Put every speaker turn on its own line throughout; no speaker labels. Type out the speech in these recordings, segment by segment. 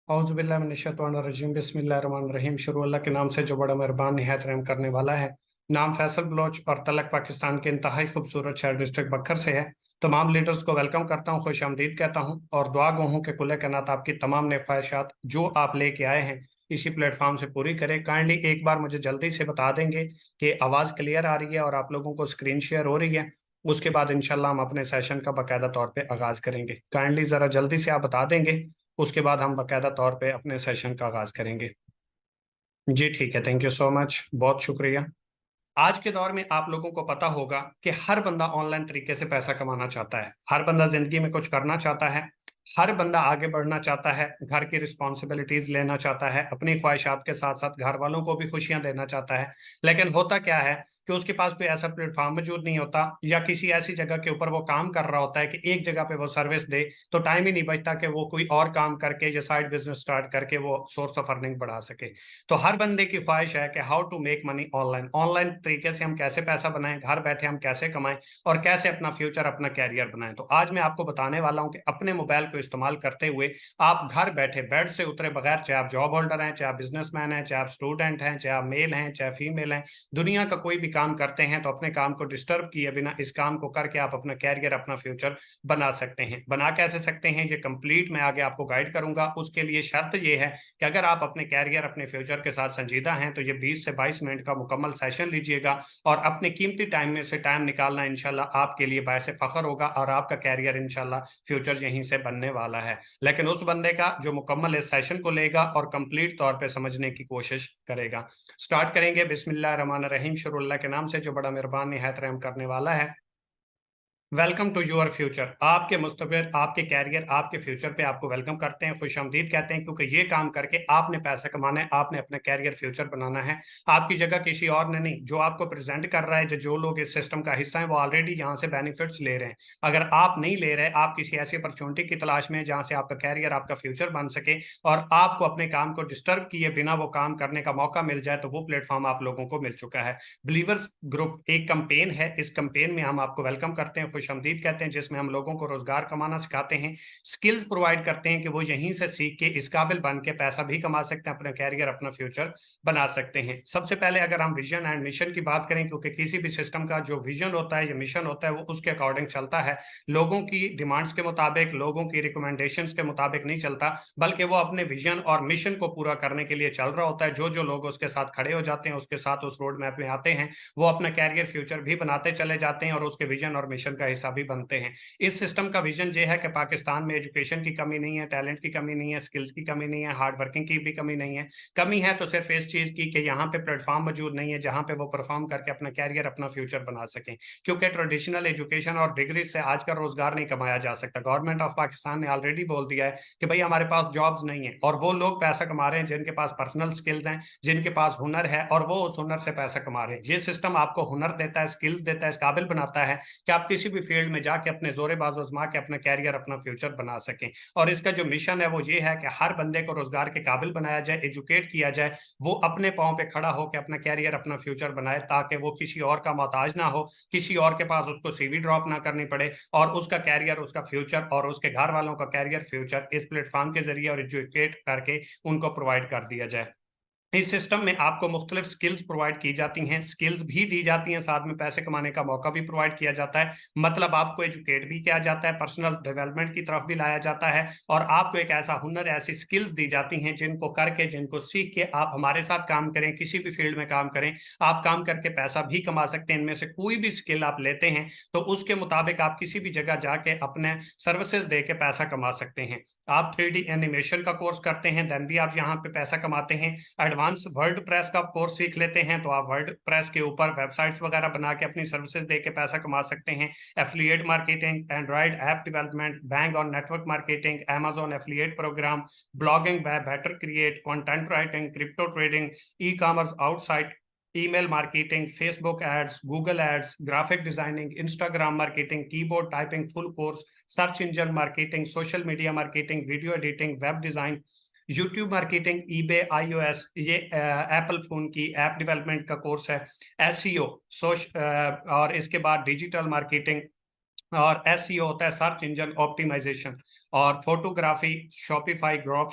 औज़ुबिल्लाहिमिनश्शैतानिर्रजीम बिस्मिल्लाहिर्रहमानिर्रहीम। शुरू अल्लाह के नाम से जो बड़ा मेहरबान निहायत रहम करने वाला है। नाम फैसल बलोच और तलक पाकिस्तान के इंतहाई खूबसूरत शहर डिस्ट्रिक्ट बक्खर से है। तमाम लीडर्स को वेलकम करता हूँ, खुश आमदीद कहता हूँ और दुआ गो हूँ कि कुल्ले कायनात आपकी तमाम नेक ख्वाहिशात जो आप लेके आए हैं इसी प्लेटफॉर्म से पूरी करें। काइंडली एक बार मुझे जल्दी से बता देंगे कि आवाज़ क्लियर आ रही है और आप लोगों को स्क्रीन शेयर हो रही है। उसके बाद इंशाल्लाह हम अपने सेशन का बाकायदा तौर पे आगाज़ करेंगे। काइंडली ज़रा जल्दी से आप बता देंगे, उसके बाद हम बाकायदा तौर पे अपने सेशन का आगाज़ करेंगे। जी ठीक है, थैंक यू सो मच, बहुत शुक्रिया। आज के दौर में आप लोगों को पता होगा कि हर बंदा ऑनलाइन तरीके से पैसा कमाना चाहता है। हर बंदा ज़िंदगी में कुछ करना चाहता है। हर बंदा आगे बढ़ना चाहता है, घर की रिस्पॉन्सिबिलिटीज़ लेना चाहता है, अपनी ख्वाहिशात के साथ-साथ घर वालों को भी खुशियाँ देना चाहता है। लेकिन होता क्या है कि उसके पास कोई ऐसा प्लेटफ़ॉर्म मौजूद नहीं होता या किसी ऐसी जगह के ऊपर वो काम कर रहा होता है कि एक जगह पे वो सर्विस दे, तो टाइम ही नहीं बचता कि वो कोई और काम करके या साइड बिज़नेस स्टार्ट करके वो सोर्स ऑफ अर्निंग बढ़ा सके। तो हर बंदे की ख्वाहिश है कि how to make money online. Online तरीके से हम कैसे पैसा बनाएँ, घर बैठे हम कैसे कमाएँ और कैसे अपना फ्यूचर, अपना करियर बनाएँ। तो आज मैं आपको बताने वाला हूँ कि अपने मोबाइल को इस्तेमाल करते हुए आप घर बैठे बेड से उतरे बगैर, चाहे आप जॉब होल्डर हैं, चाहे आप बिज़नेसमैन हैं, चाहे आप स्टूडेंट हैं, चाहे आप मेल हैं, चाहे फीमेल हैं, दुनिया का कोई भी काम करते हैं तो अपने काम को डिस्टर्ब किए बिना इस काम को करके आप अपना करियर, अपना फ्यूचर बना सकते हैं। बना कैसे सकते हैं ये कंप्लीट मैं आगे आपको गाइड करूँगा। उसके लिए शर्त ये है कि अगर आप अपने करियर, अपने फ्यूचर के साथ संजीदा हैं तो ये 20 से 22 मिनट का मुकम्मल सेशन लीजिएगा और अपने कीमती टाइम में से टाइम निकालना इंशाल्लाह आपके लिए बायसे फ़ख्र होगा और आपका करियर इंशाल्लाह फ्यूचर यहीं से बनने वाला है। लेकिन उस बंदे का जो मुकम्मल इस सेशन को लेगा और कंप्लीट तौर पे समझने की कोशिश करेगा। स्टार्ट करेंगे बिस्मिल्लाहिर्रहमानिर्रहीम, शुरू अल्लाह के नाम से जो बड़ा मेहरबान निहायत रहम करने वाला है। Welcome to your future. आपके मुस्तकबिल, आपके कैरियर, आपके फ्यूचर पे आपको वेलकम करते हैं, खुशामदीद कहते हैं क्योंकि ये काम करके आपने पैसा कमाना है, आपने अपना कैरियर फ्यूचर बनाना है। आपकी जगह किसी और ने नहीं। जो आपको प्रेजेंट कर रहा है, जो लोग इस सिस्टम का हिस्सा है वो ऑलरेडी यहाँ से बेनिफिट्स ले रहे हैं। अगर आप नहीं ले रहे, आप किसी ऐसी अपॉर्चुनिटी की तलाश में हैं जहाँ से आपका कैरियर, आपका फ्यूचर बन सके और आपको अपने काम को डिस्टर्ब किए बिना वो काम करने का मौका मिल जाए, तो वो प्लेटफॉर्म आप लोगों को मिल चुका है। बिलीवर्स ग्रुप एक कैंपेन है। इस कैंपेन में हम आपको वेलकम करते हैं, खुशामदीद कहते हैं, जिसमें हम लोगों को रोजगार कमाना सिखाते हैं, स्किल्स प्रोवाइड करते हैं कि वो यहीं से सीख के इस काबिल बन के पैसा भी कमा सकते हैं, अपना कैरियर, अपना फ्यूचर बना सकते हैं। सबसे पहले अगर हम विजन एंड मिशन की बात करें, क्योंकि किसी भी सिस्टम का जो विजन होता है या मिशन होता है वो उसके अकॉर्डिंग चलता है, लोगों की डिमांड्स के मुताबिक, लोगों की रिकमेंडेशंस के मुताबिक नहीं चलता, बल्कि वो अपने विजन और मिशन को पूरा करने के लिए चल रहा होता है। जो जो लोग उसके साथ खड़े हो जाते हैं, उसके साथ उस रोड मैप में आते हैं, वो अपना कैरियर, फ्यूचर भी बनाते चले जाते हैं और उसके विजन और मिशन का हिस्सा भी बनते हैं। इस सिस्टम का विजन ये है कि पाकिस्तान में एजुकेशन की कमी नहीं है, टैलेंट की कमी नहीं है, स्किल्स की कमी नहीं है, हार्ड वर्किंग की भी कमी नहीं है। कमी है तो सिर्फ इस चीज़ की कि यहाँ पे प्लेटफॉर्म मौजूद नहीं है जहाँ पे वो परफॉर्म करके अपना कैरियर, अपना फ्यूचर बना सकें। क्योंकि ट्रेडिशनल एजुकेशन और डिग्री से आज का रोजगार नहीं कमाया जा सकता। गवर्नमेंट ऑफ पाकिस्तान ने ऑलरेडी बोल दिया है कि भाई हमारे पास जॉब्स नहीं है, और वो लोग पैसा कमा रहे हैं जिनके पास पर्सनल स्किल्स हैं, जिनके पास हुनर है, और वो उस हुनर से पैसा कमा रहे हैं। ये सिस्टम आपको हुनर देता है, स्किल्स देता है, इस काबिल बनाता है कि आप किसी भी फील्ड में जाके अपने जोरे बाजू आजमा के अपना कैरियर, अपना फ्यूचर बना सकें। और इसका जो मिशन है वो ये है कि हर बंदे को रोजगार के काबिल बनाया जाए, एजुकेट किया जाए, वो अपने पाँव पे खड़ा होकर अपना कैरियर, अपना फ्यूचर बनाए, ताकि वो किसी और का मोहताज ना हो, किसी और के पास उसको सीवी ड्रॉप ना करनी पड़े, और उसका कैरियर, उसका फ्यूचर और उसके घर वालों का कैरियर, फ्यूचर इस प्लेटफॉर्म के जरिए और एजुकेट करके उनको प्रोवाइड कर दिया जाए। इस सिस्टम में आपको मुख्तलिफ स्किल्स प्रोवाइड की जाती हैं, स्किल्स भी दी जाती हैं, साथ में पैसे कमाने का मौका भी प्रोवाइड किया जाता है। मतलब आपको एजुकेट भी किया जाता है, पर्सनल डेवलपमेंट की तरफ भी लाया जाता है, और आपको एक ऐसा हुनर, ऐसी स्किल्स दी जाती हैं जिनको करके, जिनको सीख के आप हमारे साथ काम करें, किसी भी फील्ड में काम करें, आप काम करके पैसा भी कमा सकते हैं। इनमें से कोई भी स्किल आप लेते हैं तो उसके मुताबिक आप किसी भी जगह जाके अपने सर्विसेज दे के पैसा कमा सकते हैं। आप 3D एनिमेशन का कोर्स करते हैं, देन भी आप यहाँ पे पैसा कमाते हैं। एडवांस वर्ड प्रेस का कोर्स सीख लेते हैं तो आप वर्ड प्रेस के ऊपर वेबसाइट्स वगैरह बना के अपनी सर्विसेज दे के पैसा कमा सकते हैं। Affiliate marketing, android app development, bank और network marketing, Amazon affiliate program, blogging, web better create, content writing, crypto trading, e commerce outside, email marketing, Facebook ads, Google ads, graphic designing, Instagram marketing, keyboard typing full course, search engine marketing, social media marketing, video editing, web design, YouTube marketing, eBay, iOS, ये Apple phone की app development का course है, SEO, और इसके बाद digital marketing, और SEO होता है सर्च इंजन ऑप्टिमाइजेशन, और photography, Shopify, drop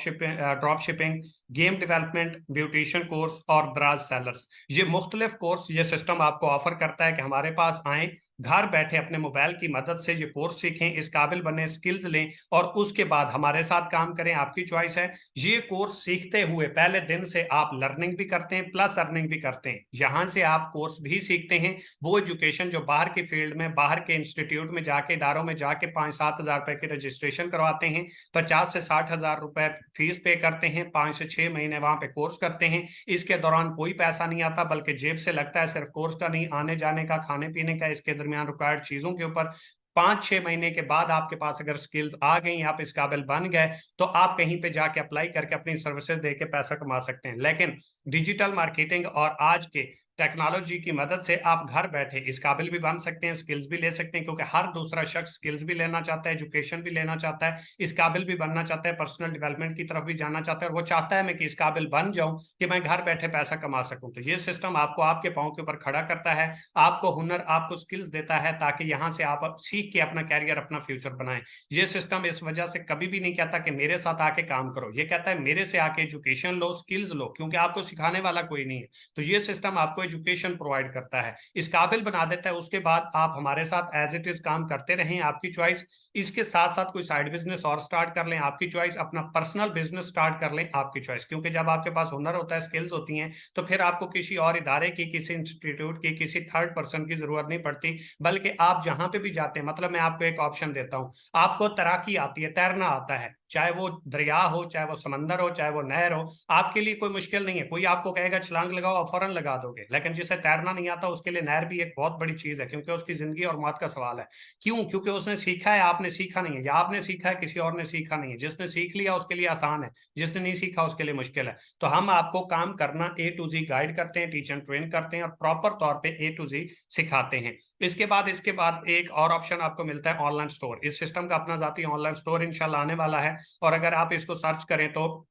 shipping, game development, beautician course और दराज सेलर्स। ये मुख्तलिफ कोर्स ये सिस्टम आपको ऑफर करता है कि हमारे पास आए, घर बैठे अपने मोबाइल की मदद से ये कोर्स सीखें, इस काबिल बने, स्किल्स लें और उसके बाद हमारे साथ काम करें। आपकी चॉइस है। ये कोर्स सीखते हुए पहले दिन से आप लर्निंग भी करते हैं प्लस अर्निंग भी करते हैं। यहाँ से आप कोर्स भी सीखते हैं, वो एजुकेशन जो बाहर के फील्ड में, बाहर के इंस्टीट्यूट में जाके, इदारों में जाके 5-7 हज़ार रुपए की रजिस्ट्रेशन करवाते हैं, 50 से 60 हज़ार रुपए फीस पे करते हैं, 5 से 6 महीने वहां पे कोर्स करते हैं। इसके दौरान कोई पैसा नहीं आता, बल्कि जेब से लगता है सिर्फ कोर्स का नहीं, आने जाने का, खाने पीने का, इसके दरमियान रिक्वायर्ड चीजों के ऊपर। 5-6 महीने के बाद आपके पास अगर स्किल्स आ गई, आप इस काबिल बन गए, तो आप कहीं पे जाके अप्लाई करके अपनी सर्विसेज दे के पैसा कमा सकते हैं। लेकिन डिजिटल मार्केटिंग और आज के टेक्नोलॉजी की मदद से आप घर बैठे इस काबिल भी बन सकते हैं, स्किल्स भी ले सकते हैं, क्योंकि हर दूसरा शख्स स्किल्स भी लेना चाहता है, एजुकेशन भी लेना चाहता है, इस काबिल भी बनना चाहता है, पर्सनल डेवलपमेंट की तरफ भी जाना चाहता है, और वो चाहता है मैं कि इस काबिल बन जाऊं कि मैं घर बैठे पैसा कमा सकूं। तो ये सिस्टम आपको आपके पांव के ऊपर खड़ा करता है, आपको हुनर, आपको स्किल्स देता है, ताकि यहां से आप सीख के अपना कैरियर, अपना फ्यूचर बनाएं। ये सिस्टम इस वजह से कभी भी नहीं कहता कि मेरे साथ आके काम करो, ये कहता है मेरे से आके एजुकेशन लो, स्किल्स लो, क्योंकि आपको सिखाने वाला कोई नहीं है। तो ये सिस्टम आपको एजुकेशन प्रोवाइड करता है, इस काबिल बना देता है। उसके बाद आप हमारे साथ एज इट इज काम करते रहें, आपकी चॉइस। इसके साथ साथ कोई साइड बिजनेस और स्टार्ट कर लें, आपकी चॉइस। अपना पर्सनल बिजनेस स्टार्ट कर लें, आपकी चॉइस। क्योंकि जब आपके पास हुनर होता है, स्किल्स होती हैं, तो फिर आपको किसी और इदारे की, किसी इंस्टीट्यूट की, किसी थर्ड पर्सन की जरूरत नहीं पड़ती, बल्कि आप जहां पे भी जाते हैं, मतलब मैं आपको एक ऑप्शन देता हूं, आपको तैराकी आती है, तैरना आता है, चाहे वो दरिया हो, चाहे वो समंदर हो, चाहे वो नहर हो, आपके लिए कोई मुश्किल नहीं है। कोई आपको कहेगा छलांग लगाओ, आप फौरन लगा दोगे। लेकिन जिसे तैरना नहीं आता, उसके लिए नहर भी एक बहुत बड़ी चीज है, क्योंकि उसकी जिंदगी और मौत का सवाल है। क्यों? क्योंकि उसने सीखा है, आपने सीखा नहीं है, या आपने सीखा है, किसी और ने सीखा नहीं है। जिसने सीख लिया उसके लिए आसान है, जिसने नहीं सीखा उसके लिए मुश्किल है। तो हम आपको काम करना A to Z गाइड करते हैं, टीच एंड ट्रेन करते हैं, और प्रॉपर तौर पे A to Z सिखाते हैं। इसके बाद एक और ऑप्शन आपको मिलता है, ऑनलाइन स्टोर। इस सिस्टम का अपना जाती ऑनलाइन स्टोर इंशाल्लाह आने वाला है, और अगर आप इसको सर्च करें तो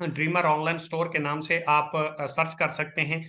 ड्रीमर ऑनलाइन स्टोर के नाम से आप सर्च कर सकते हैं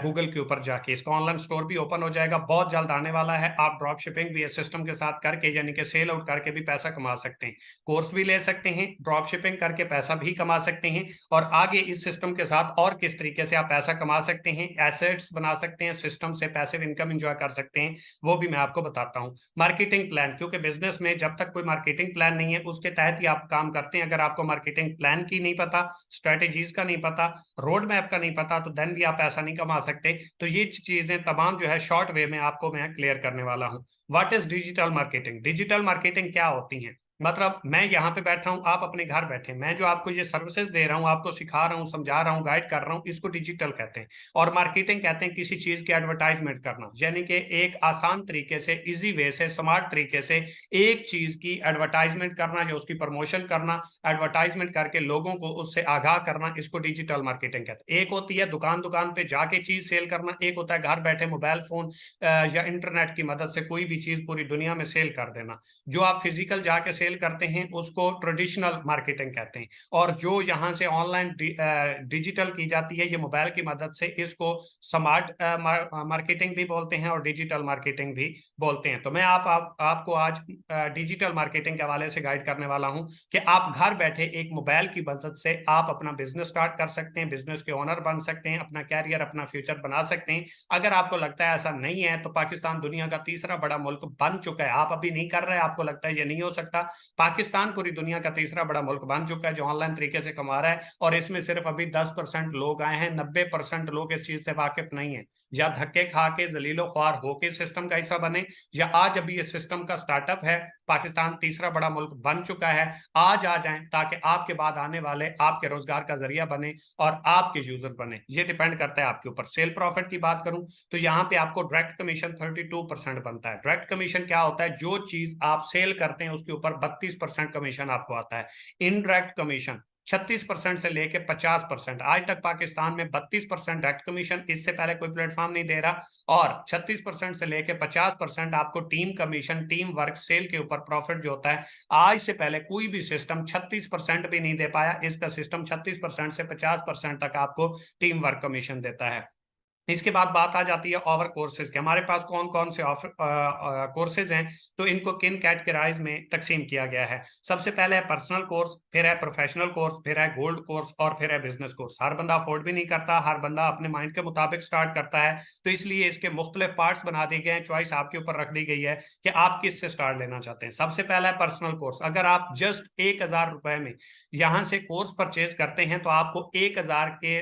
गूगल के ऊपर जाके। इसका ऑनलाइन स्टोर भी ओपन हो जाएगा, बहुत जल्द आने वाला है। आप ड्रॉप शिपिंग भी इस सिस्टम के साथ करके, यानी कि सेल आउट करके भी पैसा कमा सकते हैं, कोर्स भी ले सकते हैं, ड्रॉप शिपिंग करके पैसा भी कमा सकते हैं। और आगे इस सिस्टम के साथ और किस तरीके से आप पैसा कमा सकते हैं, एसेट्स बना सकते हैं, सिस्टम से पैसिव इनकम एंजॉय कर सकते हैं, वो भी मैं आपको बताता हूँ। मार्केटिंग प्लान, क्योंकि बिजनेस में जब तक कोई मार्केटिंग प्लान नहीं है, उसके तहत ही आप काम करते हैं। अगर आपको मार्केटिंग प्लान की नहीं पता, स्ट्रेटेजीज का नहीं पता, रोड मैप का नहीं पता, तो देन भी आप पैसा नहीं कमा सकते। तो ये चीजें तमाम जो है शॉर्ट वे में आपको मैं क्लियर करने वाला हूँ। What is digital marketing? Digital marketing क्या होती है? मतलब मैं यहाँ पे बैठा हूँ, आप अपने घर बैठे, मैं जो आपको ये सर्विसेज दे रहा हूँ, आपको सिखा रहा हूँ, समझा रहा हूँ, गाइड कर रहा हूँ, इसको डिजिटल कहते हैं। और मार्केटिंग कहते हैं किसी चीज की एडवर्टाइजमेंट करना, यानी कि एक आसान तरीके से, इजी वे से, स्मार्ट तरीके से एक चीज की एडवर्टाइजमेंट करना, या उसकी प्रमोशन करना, एडवर्टाइजमेंट करके लोगों को उससे आगाह करना, इसको डिजिटल मार्केटिंग कहते हैं। एक होती है दुकान दुकान पे जाके चीज सेल करना, एक होता है घर बैठे मोबाइल फोन या इंटरनेट की मदद से कोई भी चीज पूरी दुनिया में सेल कर देना। जो आप फिजिकल जाके सेल करते हैं उसको ट्रेडिशनल मार्केटिंग कहते हैं, और जो यहाँ से ऑनलाइन डिजिटल की जाती है ये मोबाइल की मदद से, इसको स्मार्ट मार्केटिंग भी बोलते हैं और डिजिटल मार्केटिंग भी बोलते हैं। तो मैं आपको आज डिजिटल मार्केटिंग के हवाले से गाइड करने वाला हूं कि आप घर बैठे एक मोबाइल की मदद से आप अपना बिजनेस स्टार्ट कर सकते हैं, बिजनेस के ओनर बन सकते हैं, अपना कैरियर, अपना फ्यूचर बना सकते हैं। अगर आपको लगता है ऐसा नहीं है, तो पाकिस्तान दुनिया का तीसरा बड़ा मुल्क बन चुका है, आप अभी नहीं कर रहे, आपको लगता है ये नहीं हो सकता। पाकिस्तान पूरी दुनिया का तीसरा बड़ा मुल्क बन चुका है जो ऑनलाइन तरीके से कमा रहा है, और इसमें सिर्फ अभी 10% लोग आए हैं, 90% लोग इस चीज से वाकिफ नहीं है। या धक्के खा के, जलीलो ख्वार होके सिस्टम का हिस्सा बने, या आज अभी ये सिस्टम का स्टार्टअप है, पाकिस्तान तीसरा बड़ा मुल्क बन चुका है, आज आ जाएं, ताकि आपके बाद आने वाले आपके रोजगार का जरिया बने और आपके यूजर बने। ये डिपेंड करता है आपके ऊपर। सेल प्रॉफिट की बात करूं तो यहाँ पे आपको डायरेक्ट कमीशन 32% बनता है। डायरेक्ट कमीशन क्या होता है? जो चीज आप सेल करते हैं उसके ऊपर 32% कमीशन आपको आता है। इनडायरेक्ट कमीशन 36% से लेके 50%। आज तक पाकिस्तान में 32% डायरेक्ट कमीशन, इससे पहले कोई प्लेटफॉर्म नहीं दे रहा, और 36% से लेके 50% आपको team commission, team work, sale के ऊपर प्रॉफिट जो होता है। आज से पहले कोई भी सिस्टम 36% भी नहीं दे पाया, इसका सिस्टम 36% से 50% तक आपको टीम वर्क कमीशन देता है। इसके बाद बात आ जाती है ओवर कोर्सेज के, हमारे पास कौन कौन से कोर्सेज हैं, तो इनको किन कैटेगराइज में तकसीम किया गया है। सबसे पहले है पर्सनल कोर्स, फिर है प्रोफेशनल कोर्स, फिर है गोल्ड कोर्स और फिर है बिजनेस कोर्स। हर बंदा अफोर्ड भी नहीं करता, हर बंदा अपने माइंड के मुताबिक स्टार्ट करता है, तो इसलिए इसके मुख्तलिफ पार्ट्स बना दिए गए हैं, चॉइस आपके ऊपर रख दी गई है कि आप किससे स्टार्ट लेना चाहते हैं। सबसे पहला है पर्सनल कोर्स। अगर आप जस्ट 1,000 रुपए में यहाँ से कोर्स परचेज करते हैं तो आपको 1,000 के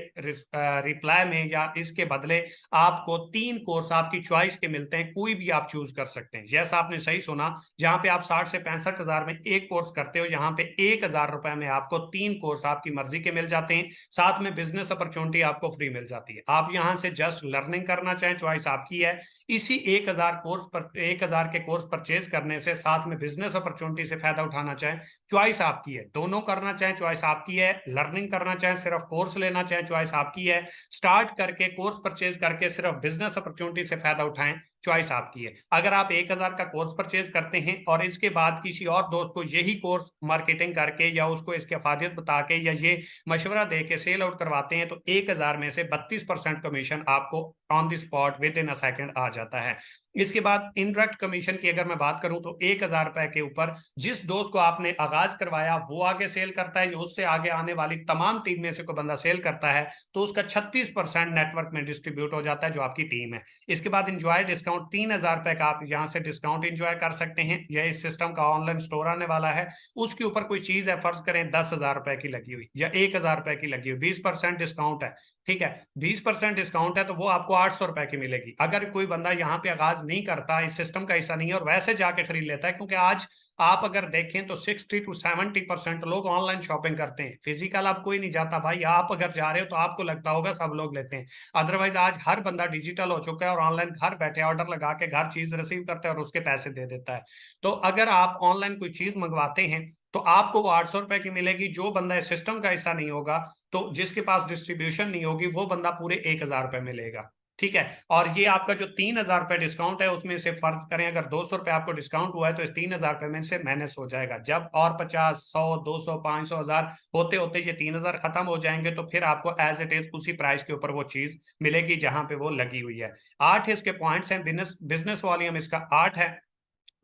रिप्लाई में या इसके बदले आपको 3 कोर्स आपकी चॉइस के मिलते हैं, कोई भी आप चूज कर सकते हैं। जैसा आपने सही सुना, जहां पे आप 60 से 65 हजार में एक कोर्स करते हो, यहाँ पे 1,000 रुपए में आपको 3 कोर्स आपकी मर्जी के मिल जाते हैं, साथ में बिजनेस अपॉर्चुनिटी आपको फ्री मिल जाती है। आप यहाँ से जस्ट लर्निंग करना चाहें, चॉइस आपकी है। इसी 1,000 के कोर्स परचेज करने से साथ में बिजनेस अपॉर्चुनिटी से फायदा उठाना चाहें, चॉइस आपकी है। दोनों करना चाहें, चॉइस आपकी है। लर्निंग करना चाहें, सिर्फ कोर्स लेना चाहें, चॉइस आपकी है। स्टार्ट करके कोर्स परचेज करके सिर्फ बिजनेस अपॉर्चुनिटी से फायदा उठाएं, चॉइस आपकी है। अगर आप 1,000 का कोर्स परचेज करते हैं और इसके बाद किसी और दोस्त को यही कोर्स मार्केटिंग करके या उसको इसकी अफादियत बता के या ये मशवरा दे के सेल आउट करवाते हैं, तो 1,000 में से 32% कमीशन आपको on the spot within a second आ जाता है। इसके बाद इनडायरेक्ट कमीशन की अगर मैं बात करूं तो 1,000 रुपए के ऊपर जिस दोस्त को आपने आगाज करवाया वो आगे सेल करता है, जो उससे आगे आने वाली तमाम टीम में से कोई बंदा सेल करता है तो उसका 36% नेटवर्क में डिस्ट्रीब्यूट हो जाता है, जो आपकी टीम है। इसके बाद इंजॉय डिस्काउंट 3,000 रुपए का आप यहाँ से डिस्काउंट इंजॉय कर सकते हैं। यह इस सिस्टम का ऑनलाइन स्टोर आने वाला है, उसके ऊपर कोई चीज है, फर्ज करें 10,000 रुपए की लगी हुई या 1,000 रुपए की लगी हुई, 20% डिस्काउंट है, ठीक है, 20% डिस्काउंट है, तो वो आपको 800 रुपए की मिलेगी। अगर कोई बंदा यहाँ पे आगाज नहीं करता, इस सिस्टम का हिस्सा नहीं है और वैसे जाके खरीद लेता है, क्योंकि आज आप अगर देखें तो 60 to 70% लोग ऑनलाइन शॉपिंग करते हैं, फिजिकल आप कोई नहीं जाता भाई। आप अगर जा रहे हो तो आपको लगता होगा सब लोग लेते हैं, अदरवाइज आज हर बंदा डिजिटल हो चुका है और ऑनलाइन घर बैठे ऑर्डर लगा के घर चीज रिसीव करता है और उसके पैसे दे देता है। तो अगर आप ऑनलाइन कोई चीज मंगवाते हैं तो आपको वो 800 रुपए की मिलेगी। जो बंदा इस सिस्टम का हिस्सा नहीं होगा, तो जिसके पास डिस्ट्रीब्यूशन नहीं होगी, वो बंदा पूरे 1,000 रुपए में लेगा, ठीक है। और ये आपका जो 3,000 रुपए डिस्काउंट है उसमें से फर्ज करें अगर 200 रुपए आपको डिस्काउंट हुआ है तो इस 3,000 रुपए में से माइनस हो जाएगा। जब और 50, 100, 200, 500, 1,000 होते होते ये 3,000 खत्म हो जाएंगे तो फिर आपको एज इट इज उसी प्राइस के ऊपर वो चीज मिलेगी जहां पे वो लगी हुई है। 8 इसके पॉइंट्स हैं, बिजनेस बिजनेस वॉल्यूम इसका 8 है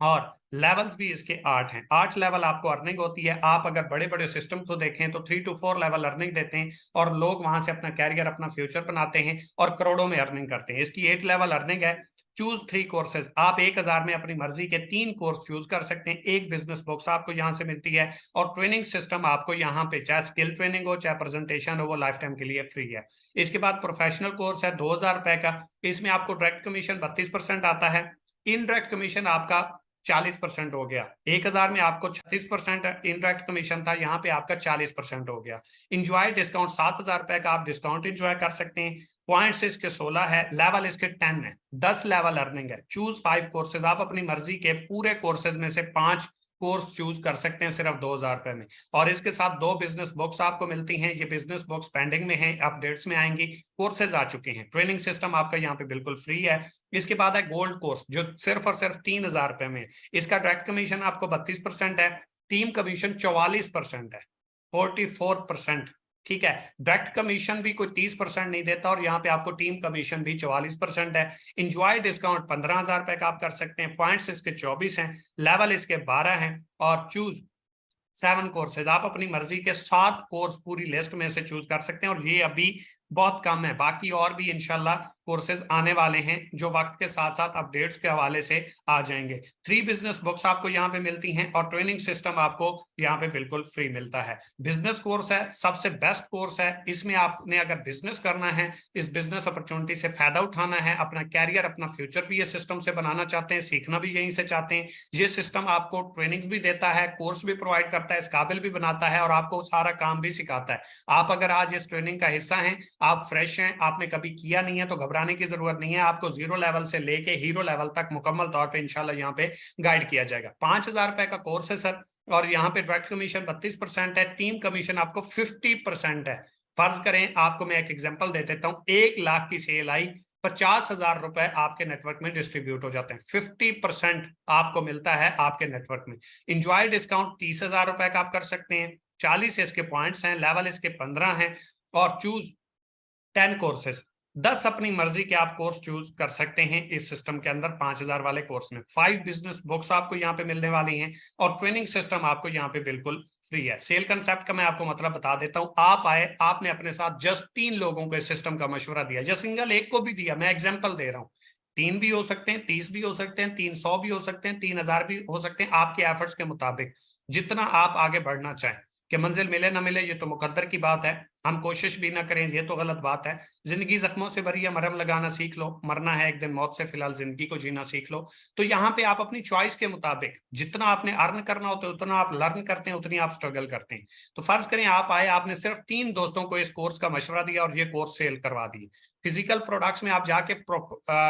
और लेवल्स भी इसके 8 हैं। 8 लेवल आपको अर्निंग होती है। आप अगर बड़े बड़े सिस्टम को देखें तो 3 to 4 लेवल अर्निंग देते हैं और लोग वहां से अपना कैरियर अपना फ्यूचर बनाते हैं और करोड़ों में अर्निंग करते हैं। इसकी 8 लेवल अर्निंग है। चूज 3 कोर्सेज, आप 1,000 में अपनी मर्जी के 3 कोर्स चूज कर सकते हैं। एक बिजनेस बॉक्स आपको यहाँ से मिलती है और ट्रेनिंग सिस्टम आपको यहाँ पे चाहे स्किल ट्रेनिंग हो चाहे प्रेजेंटेशन हो, वो लाइफ टाइम के लिए फ्री है। इसके बाद प्रोफेशनल कोर्स है 2,000 रुपए का, इसमें आपको डायरेक्ट कमीशन 32% आता है, इनडायरेक्ट कमीशन आपका 40% हो गया। 1,000 में आपको 36% इनडायरेक्ट कमीशन था, यहाँ पे आपका 40% हो गया। इंजॉय डिस्काउंट 7,000 रुपए का आप डिस्काउंट इंजॉय कर सकते हैं। पॉइंट्स इसके 16 है, लेवल इसके 10 है, 10 लेवल अर्निंग है। चूज 5 कोर्सेज, आप अपनी मर्जी के पूरे कोर्सेज में से 5 कोर्स चूज कर सकते हैं सिर्फ 2,000 रुपए में। और इसके साथ 2 बिजनेस बॉक्स आपको मिलती हैं, ये बिजनेस बॉक्स पेंडिंग में है, अपडेट्स में आएंगी, कोर्सेज आ चुके हैं। ट्रेनिंग सिस्टम आपका यहाँ पे बिल्कुल फ्री है। इसके बाद है गोल्ड कोर्स जो सिर्फ और सिर्फ 3,000 रुपए में। इसका डायरेक्ट कमीशन आपको 32% है, टीम कमीशन 44% है, 44%, ठीक है। डायरेक्ट कमीशन भी कोई 30% नहीं देता और यहाँ पे आपको टीम कमीशन भी 44% है। इंजॉय डिस्काउंट 15,000 रुपए का आप कर सकते हैं। पॉइंट्स इसके 24 हैं, लेवल इसके 12 हैं और चूज 7 कोर्सेज, आप अपनी मर्जी के 7 कोर्स पूरी लिस्ट में से चूज कर सकते हैं और ये अभी बहुत कम है। बाकी और भी इंशाल्लाह कोर्सेज आने वाले हैं जो वक्त के साथ साथ अपडेट्स के हवाले से आ जाएंगे। 3 बिजनेस बुक्स आपको यहाँ पे मिलती हैं और ट्रेनिंग सिस्टम आपको यहाँ पे बिल्कुल फ्री मिलता है। बिजनेस कोर्स है सबसे बेस्ट कोर्स है। इसमें आपने अगर बिजनेस करना है, इस बिजनेस अपॉर्चुनिटी से फायदा उठाना है, अपना कैरियर अपना फ्यूचर भी ये सिस्टम से बनाना चाहते हैं, सीखना भी यहीं से चाहते हैं, ये सिस्टम आपको ट्रेनिंग्स भी देता है, कोर्स भी प्रोवाइड करता है, इस काबिल भी बनाता है और आपको सारा काम भी सिखाता है। आप अगर आज इस ट्रेनिंग का हिस्सा हैं, आप फ्रेश हैं, आपने कभी किया नहीं है, तो घबराने की जरूरत नहीं है। आपको 0 लेवल से लेके हीरो लेवल तक मुकम्मल तौर पे इंशाल्लाह यहाँ पे गाइड किया जाएगा। 5,000 रुपए का कोर्स है सर और यहाँ पे डायरेक्ट कमीशन 32% है, टीम कमीशन आपको 50% है। फर्ज करें आपको मैं एक एग्जांपल दे देता हूँ, 1 लाख की सेल आई, 50,000 रुपए आपके नेटवर्क में डिस्ट्रीब्यूट हो जाते हैं, 50% आपको मिलता है आपके नेटवर्क में। इंजॉय डिस्काउंट 30,000 रुपए का आप कर सकते हैं, 40 इसके पॉइंट्स हैं, लेवल इसके 15 हैं और चूज 10 कोर्सेज। 10 अपनी मर्जी के आप कोर्स चूज कर सकते हैं इस सिस्टम के अंदर 5,000 वाले कोर्स में। 5 बिजनेस बुक्स आपको यहाँ पे मिलने वाली हैं और ट्रेनिंग सिस्टम आपको यहाँ पे बिल्कुल फ्री है। सेल कंसेप्ट का मैं आपको मतलब बता देता हूँ। आप आए, आपने अपने साथ जस्ट 3 लोगों को इस सिस्टम का मशवरा दिया, या सिंगल एक को भी दिया, मैं एग्जाम्पल दे रहा हूँ। 3 भी हो सकते हैं, 30 भी हो सकते हैं, 300 भी हो सकते हैं, 3,000 भी हो सकते हैं, आपके एफर्ट्स के मुताबिक जितना आप आगे बढ़ना चाहें। कि मंजिल मिले ना मिले ये तो मुकद्दर की बात है, हम कोशिश भी ना करें ये तो गलत बात है। जिंदगी जख्मों से भरी है, मरहम लगाना सीख लो, मरना है एक दिन मौत से, फिलहाल जिंदगी को जीना सीख लो। तो यहाँ पे आप अपनी चॉइस के मुताबिक जितना आपने अर्न करना होता है उतना आप लर्न करते हैं, उतनी आप स्ट्रगल करते हैं। तो फर्ज करें आप आए, आपने सिर्फ 3 दोस्तों को इस कोर्स का मशवरा दिया और ये कोर्स सेल करवा दिए। फिजिकल प्रोडक्ट्स में आप जाके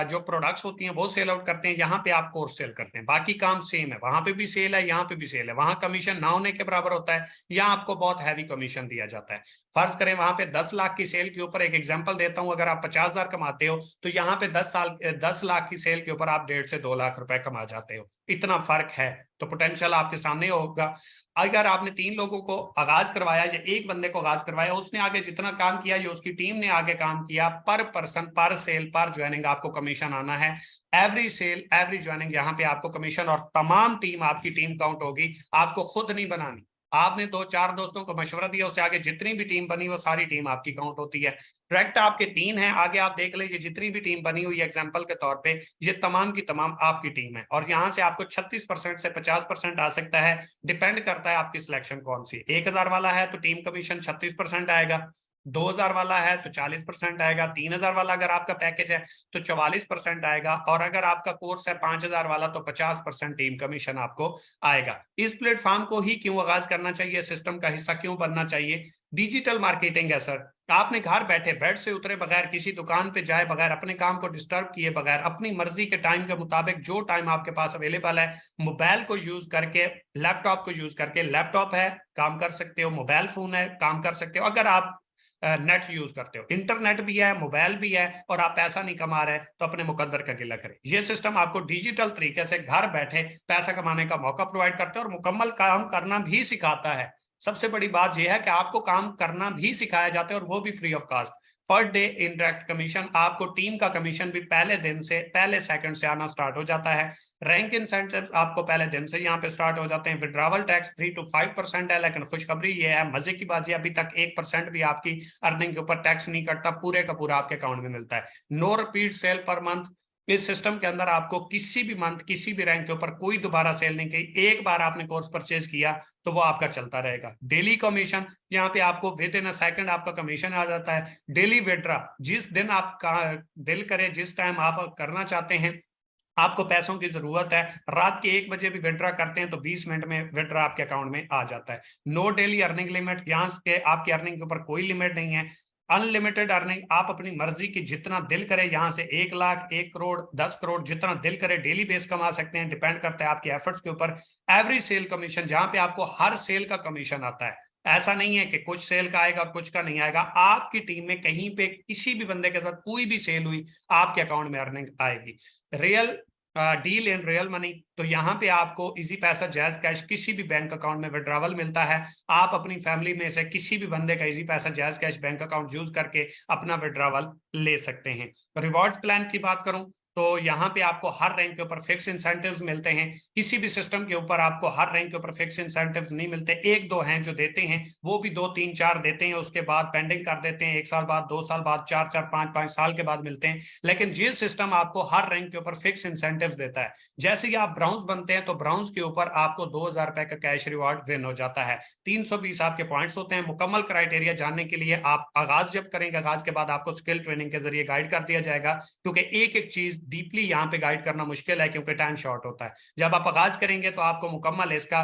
जो प्रोडक्ट्स होती हैं वो सेल आउट करते हैं, यहाँ पे आप कोर्स सेल करते हैं, बाकी काम सेम है। वहां पे भी सेल है, यहाँ पे भी सेल है। वहां कमीशन ना होने के बराबर होता है, यहाँ आपको बहुत हैवी कमीशन दिया जाता है। फर्ज करें वहां पे 10 लाख की सेल के ऊपर, एक एग्जांपल देता हूं, अगर आप 50,000 कमाते हो तो यहाँ पे 10 लाख की सेल के ऊपर आप 1.5 से 2 लाख रुपए कमा जाते हो। इतना फर्क है। तो पोटेंशियल आपके सामने होगा। अगर आपने 3 लोगों को आगाज करवाया या एक बंदे को आगाज करवाया, उसने आगे जितना काम किया या उसकी टीम ने आगे काम किया, पर पर्सन, पर सेल, पर ज्वाइनिंग आपको कमीशन आना है। एवरी सेल, एवरी ज्वाइनिंग यहाँ पे आपको कमीशन, और तमाम टीम आपकी टीम काउंट होगी, आपको खुद नहीं बनानी। आपने 2-4 दोस्तों को मशवरा दिया, उससे आगे जितनी भी टीम बनी वो सारी टीम आपकी काउंट होती है। डायरेक्ट आपके 3 है, आगे आप देख लीजिए जितनी भी टीम बनी हुई है एग्जांपल के तौर पे, ये तमाम की तमाम आपकी टीम है। और यहाँ से आपको 36% से 50% आ सकता है, डिपेंड करता है आपकी सिलेक्शन कौन सी। 1,000 वाला है तो टीम कमीशन 36% आएगा, 2,000 वाला है तो 40% आएगा, 3,000 वाला अगर आपका पैकेज है तो 44% आएगा, और अगर आपका कोर्स है 5,000 वाला तो 50% टीम कमीशन आपको आएगा। इस प्लेटफॉर्म को ही क्यों आगाज करना चाहिए, सिस्टम का हिस्सा क्यों बनना चाहिए? डिजिटल मार्केटिंग है सर। आपने घर बैठे, बेड से उतरे बगैर, किसी दुकान पे जाए बगैर, अपने काम को डिस्टर्ब किए बगैर, अपनी मर्जी के टाइम के मुताबिक जो टाइम आपके पास अवेलेबल है, मोबाइल को यूज करके, लैपटॉप को यूज करके, लैपटॉप है काम कर सकते हो, मोबाइल फोन है काम कर सकते हो। अगर आप नेट यूज करते हो, इंटरनेट भी है, मोबाइल भी है, और आप पैसा नहीं कमा रहे, तो अपने मुकद्दर का गिला करें। ये सिस्टम आपको डिजिटल तरीके से घर बैठे पैसा कमाने का मौका प्रोवाइड करता है और मुकम्मल काम करना भी सिखाता है। सबसे बड़ी बात यह है कि आपको काम करना भी सिखाया जाता है, और वो भी free of cost. First day indirect commission, आपको टीम का कमीशन भी पहले दिन से, पहले सेकंड से आना स्टार्ट हो जाता है। रैंक इंसेंटिव आपको पहले दिन से यहाँ पे स्टार्ट हो जाते हैं। विड्रावल टैक्स 3 to 5% है, लेकिन खुशखबरी ये है, मजे की बात ये, अभी तक 1% भी आपकी अर्निंग के ऊपर टैक्स नहीं कटता, पूरे का पूरा आपके अकाउंट में मिलता है। No repeat sale per month. इस सिस्टम के अंदर आपको किसी भी मंथ, किसी भी रैंक के ऊपर कोई दोबारा सेल नहीं की, एक बार आपने कोर्स परचेज किया तो वो आपका चलता रहेगा। डेली कमीशन, यहाँ पे आपको विद इन अ सेकंड आपका कमीशन आ जाता है। डेली विड्रा, जिस दिन आप दिल करे, जिस टाइम आप करना चाहते हैं, आपको पैसों की जरूरत है, रात के 1 बजे भी विड्रा करते हैं तो 20 मिनट में विड्रा आपके अकाउंट में आ जाता है। नो डेली अर्निंग लिमिट, यहाँ से आपकी अर्निंग के ऊपर कोई लिमिट नहीं है। अनलिमिटेड अर्निंग, आप अपनी मर्जी की जितना दिल करे, यहाँ से 1 लाख, 1 करोड़, 10 करोड़, जितना दिल करे डेली बेस कमा सकते हैं, डिपेंड करता है आपके एफर्ट्स के ऊपर। एवरी सेल कमीशन, जहां पे आपको हर सेल का कमीशन आता है। ऐसा नहीं है कि कुछ सेल का आएगा और कुछ का नहीं आएगा। आपकी टीम में कहीं पे किसी भी बंदे के साथ कोई भी सेल हुई, आपके अकाउंट में अर्निंग आएगी। Real deal in real money, तो यहाँ पे आपको इजी पैसा, जैज कैश, किसी भी बैंक अकाउंट में विड्रावल मिलता है। आप अपनी फैमिली में से किसी भी बंदे का इजी पैसा, jazz cash bank account use करके अपना विड्रावल ले सकते हैं। रिवॉर्ड्स प्लान की बात करूं तो यहाँ पे आपको हर रैंक के ऊपर फिक्स इंसेंटिव्स मिलते हैं। किसी भी सिस्टम के ऊपर आपको हर रैंक के ऊपर फिक्स इंसेंटिव्स नहीं मिलते, 1-2 हैं जो देते हैं, वो भी 2-3-4 देते हैं, उसके बाद पेंडिंग कर देते हैं, 1 साल बाद, 2 साल बाद, 4-4, 5-5 साल के बाद मिलते हैं। लेकिन ये सिस्टम आपको हर रैंक के ऊपर फिक्स इंसेंटिव्स देता है। जैसे ही आप ब्राउन्स बनते हैं तो ब्राउन्स के ऊपर आपको 2,000 रुपए का कैश रिवॉर्ड विन हो जाता है। 320 आपके पॉइंट्स होते हैं। मुकम्मल क्राइटेरिया जानने के लिए आप आगाज जब करेंगे, आगाज के बाद आपको स्किल ट्रेनिंग के जरिए गाइड कर दिया जाएगा, क्योंकि एक एक चीज डीपली यहाँ पे गाइड करना मुश्किल है क्योंकि टाइम शॉर्ट होता है। जब आप आगाज करेंगे तो आपको मुकम्मल इसका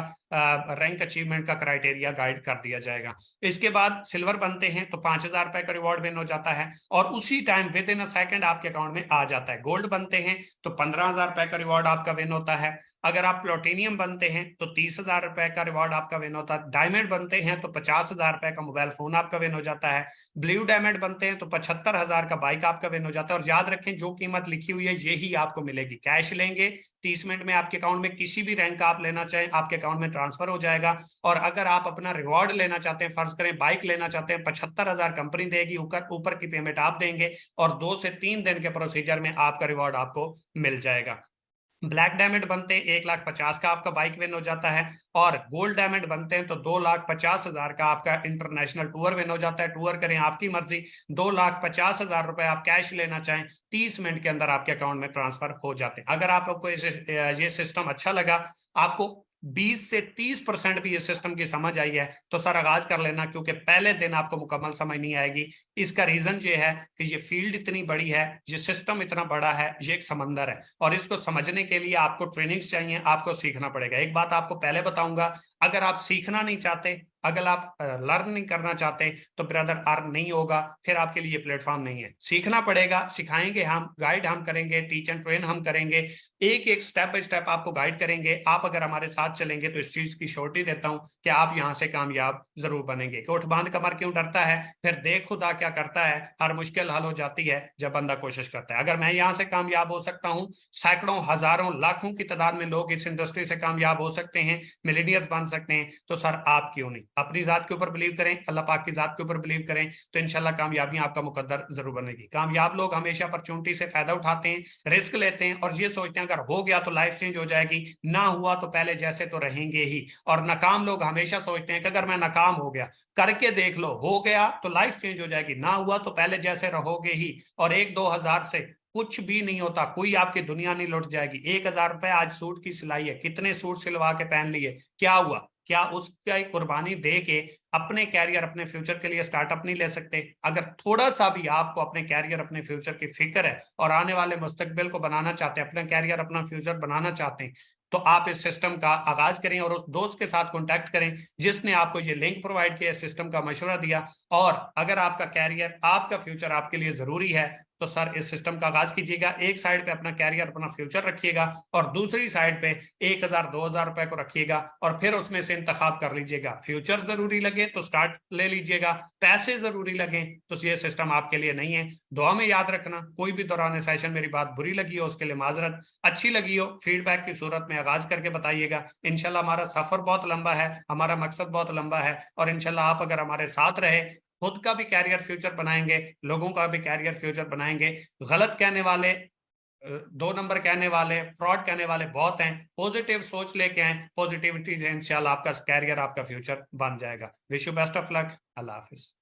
रैंक अचीवमेंट का क्राइटेरिया गाइड कर दिया जाएगा। इसके बाद सिल्वर बनते हैं तो 5,000 रुपए का रिवॉर्ड विन हो जाता है, और उसी time with in a second आपके अकाउंट में आ जाता है। गोल्ड बनते हैं तो 15,000 रुपए का रिवॉर्ड आपका विन होता है। अगर आप प्लैटिनियम बनते हैं तो 30,000 रुपए का रिवॉर्ड आपका विन होता है। डायमंड बनते हैं तो 50,000 रुपए का मोबाइल फोन आपका विन हो जाता है। ब्लू डायमंड बनते हैं तो 75,000 का बाइक आपका विन हो जाता है। और याद रखें, जो कीमत लिखी हुई है यही आपको मिलेगी। कैश लेंगे 30 मिनट में आपके अकाउंट में किसी भी रैंक आप लेना चाहें आपके अकाउंट में ट्रांसफर हो जाएगा। और अगर आप अपना रिवॉर्ड लेना चाहते हैं, फर्ज करें बाइक लेना चाहते हैं, 75,000 कंपनी देगी, ऊपर की पेमेंट आप देंगे और 2 से 3 दिन के प्रोसीजर में आपका रिवॉर्ड आपको मिल जाएगा। ब्लैक डायमंड बनते हैं 1,50,000 का आपका बाइक विन हो जाता है। और गोल्ड डायमंड बनते हैं तो 2,50,000 का आपका इंटरनेशनल टूर विन हो जाता है। टूर करें आपकी मर्जी, 2,50,000 रुपए आप कैश लेना चाहें 30 मिनट के अंदर आपके अकाउंट में ट्रांसफर हो जाते हैं। अगर आपको ये सिस्टम अच्छा लगा, आपको 20 से 30% भी इस सिस्टम की समझ आई है, तो सर आगाज कर लेना, क्योंकि पहले दिन आपको मुकम्मल समझ नहीं आएगी। इसका रीजन ये है कि ये फील्ड इतनी बड़ी है, ये सिस्टम इतना बड़ा है, ये एक समंदर है और इसको समझने के लिए आपको ट्रेनिंग्स चाहिए, आपको सीखना पड़ेगा। एक बात आपको पहले बताऊंगा, अगर आप सीखना नहीं चाहते, अगर आप लर्न नहीं करना चाहते, तो ब्रदर अर्न नहीं होगा, फिर आपके लिए प्लेटफॉर्म नहीं है। सीखना पड़ेगा, सिखाएंगे हम, गाइड हम करेंगे, टीच एंड ट्रेन हम करेंगे, एक एक स्टेप बाय स्टेप आपको गाइड करेंगे। आप अगर हमारे साथ चलेंगे तो इस चीज की श्योरिटी देता हूं कि आप यहां से कामयाब जरूर बनेंगे। कि उठ बांध कमर क्यों डरता है, फिर देख खुदा क्या करता है, हर मुश्किल हल हो जाती है जब बंदा कोशिश करता है। अगर मैं यहां से कामयाब हो सकता हूं, सैकड़ों हजारों लाखों की तादाद में लोग इस इंडस्ट्री से कामयाब हो सकते हैं, मिलीनियर्स बन सकते हैं, तो सर आप क्यों नहीं? अपनी जात के ऊपर बिलीव करें, अल्लाह पाक की जात के ऊपर बिलीव करें, तो इंशाल्लाह कामयाबी आपका मुकद्दर जरूर बनेगी। कामयाब लोग हमेशा अपॉर्चुनिटी से फायदा उठाते हैं, रिस्क लेते हैं और ये सोचते हैं अगर हो गया तो लाइफ चेंज हो जाएगी, ना हुआ तो पहले जैसे तो रहेंगे ही। और नाकाम लोग हमेशा सोचते हैं कि अगर मैं नाकाम हो गया, करके देख लो, हो गया तो लाइफ चेंज हो जाएगी, ना हुआ तो पहले जैसे रहोगे ही। और 1-2 हजार से कुछ भी नहीं होता, कोई आपकी दुनिया नहीं लुट जाएगी। 1,000 रुपए आज सूट की सिलाई है, कितने सूट सिलवा के पहन लिए, क्या हुआ? क्या उसका कुर्बानी दे के अपने कैरियर, अपने फ्यूचर के लिए स्टार्टअप नहीं ले सकते? अगर थोड़ा सा भी आपको अपने कैरियर, अपने फ्यूचर की फिक्र है और आने वाले मुस्तकबिल को बनाना चाहते हैं, अपना कैरियर, अपना फ्यूचर बनाना चाहते हैं, तो आप इस सिस्टम का आगाज करें और उस दोस्त के साथ कांटेक्ट करें जिसने आपको ये लिंक प्रोवाइड किया, सिस्टम का मशवरा दिया। और अगर आपका कैरियर, आपका फ्यूचर आपके लिए जरूरी है, तो सर इस सिस्टम का आगाज कीजिएगा। एक साइड पे अपना कैरियर, अपना फ्यूचर रखिएगा और दूसरी साइड पे 1,000-2,000 रुपए को रखिएगा और फिर उसमें से इंतखाब कर लीजिएगा। फ्यूचर जरूरी लगे तो स्टार्ट ले लीजिएगा, पैसे जरूरी लगे तो ये सिस्टम आपके लिए नहीं है। दुआ में याद रखना, कोई भी दौरान सेशन मेरी बात बुरी लगी हो उसके लिए माजरत, अच्छी लगी हो फीडबैक की सूरत में आगाज करके बताइएगा। इंशाल्लाह हमारा सफर बहुत लंबा है, हमारा मकसद बहुत लंबा है और इंशाल्लाह आप अगर हमारे साथ रहे, खुद का भी कैरियर फ्यूचर बनाएंगे, लोगों का भी कैरियर फ्यूचर बनाएंगे। गलत कहने वाले, 2 नंबर कहने वाले, फ्रॉड कहने वाले बहुत हैं। पॉजिटिव सोच लेके आए, पॉजिटिविटी से इंशाल्लाह आपका कैरियर, आपका फ्यूचर बन जाएगा। Wish you best of luck. Allah Hafiz.